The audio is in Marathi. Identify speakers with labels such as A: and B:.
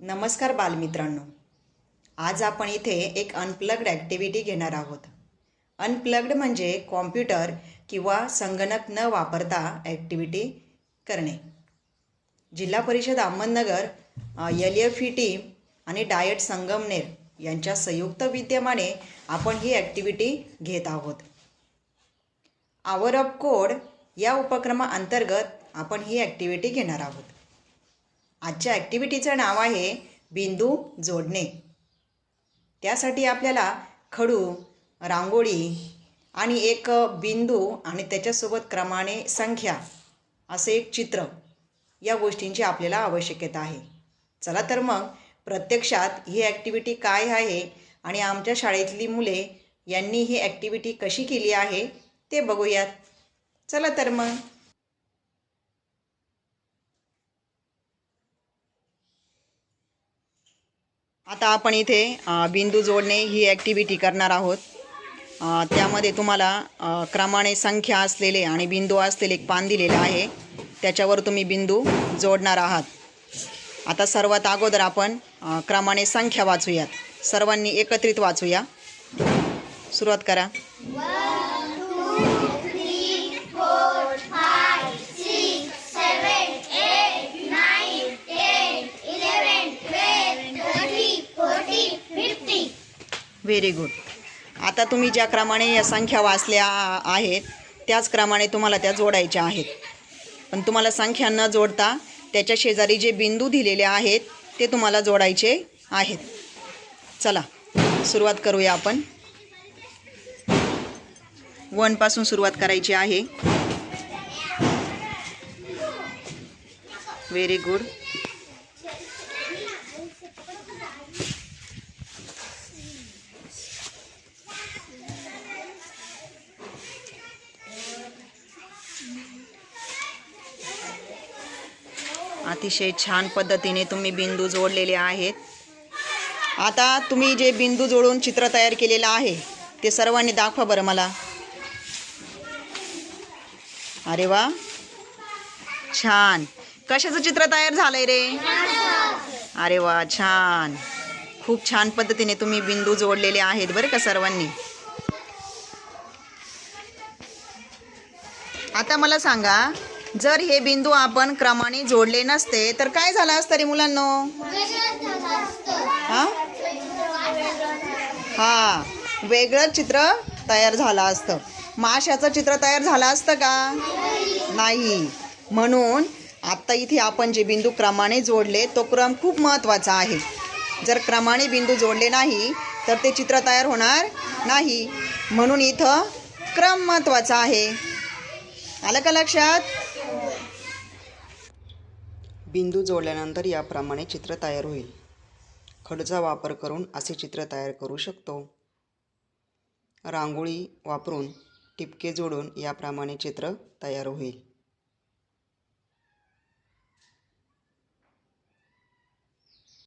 A: नमस्कार बालमित्रांनो, आज आपण इथे एक अनप्लग्ड ॲक्टिव्हिटी घेणार आहोत. अनप्लग्ड म्हणजे कॉम्प्युटर किंवा संगणक न वापरता ॲक्टिव्हिटी करणे. जिल्हा परिषद अहमदनगर, LFE आणि डायट संगमनेर यांच्या संयुक्त विद्यमाने आपण ही ॲक्टिव्हिटी घेत आहोत. आवर ऑफ कोड या उपक्रमाअंतर्गत आपण ही ॲक्टिव्हिटी घेणार आहोत. आजच्या ॲक्टिव्हिटीचं नाव आहे बिंदू जोडणे. त्यासाठी आपल्याला खडू, रांगोळी आणि एक बिंदू आणि त्याच्यासोबत क्रमाने संख्या असे एक चित्र या गोष्टींची आपल्याला आवश्यकता आहे. चला तर मग प्रत्यक्षात ही ॲक्टिव्हिटी काय आहे आणि आमच्या शाळेतली मुले यांनी ही ॲक्टिव्हिटी कशी केली आहे ते बघूयात. चला तर मग. आता आपण इथे बिंदू जोडणे ही ॲक्टिव्हिटी करणार आहोत. त्यामध्ये तुम्हाला क्रमाने संख्या असलेले आणि बिंदू असलेले एक पान दिलेले आहे. त्याच्यावर तुम्ही बिंदू जोडणार आहात. आता सर्वात अगोदर आपण क्रमाने संख्या वाचूयात. सर्वांनी एकत्रित वाचूया. सुरुवात करा.
B: 1 2 3 4 5 6 7 8 9 10 11 12 13 14 15.
A: Very good. आता तुम्ही ज्या क्रमाने या संख्या वाचल्या आहेत त्याच क्रमाने तुम्हाला त्या जोडायच्या आहेत. पण तुम्हाला संख्या न जोडता त्याच्या शेजारी जे बिंदू दिलेले आहेत ते तुम्हाला जोडायचे आहेत. चला सुरुवात करूया आपण. 1 पासून सुरुवात करायची आहे. Very good. अतिशय छान पद्धतीने तुम्ही बिंदू जोडलेले आहेत. आता तुम्ही जे बिंदू जोडून चित्र तयार केलेलं आहे ते सर्वांनी दाखवा बरं मला. अरे वा, छान. कशाचं चित्र तयार झालंय रे? अरे वा, छान. खूप छान पद्धतीने तुम्ही बिंदू जोडलेले आहेत बरं का सर्वांनी. आता मला सांगा, जर हे बिंदू आपण क्रमाने जोडले नसते तर काय झालं असतं रे मुलांनो? हा, वेगळं चित्र तयार झालं असतं. माशाचं चित्र तयार झालं असतं का? नाही. म्हणून आत्ता इथे आपण जे बिंदू क्रमाने जोडले तो क्रम खूप महत्त्वाचा आहे. जर क्रमाने बिंदू जोडले नाही तर ते चित्र तयार होणार नाही. म्हणून इथं क्रम महत्त्वाचा आहे. आलं का लक्षात? बिंदू जोडल्यानंतर याप्रमाणे चित्र तयार होईल. खडूचा वापर करून असे चित्र तयार करू शकतो. रांगोळी वापरून टिपके जोडून याप्रमाणे चित्र तयार होईल.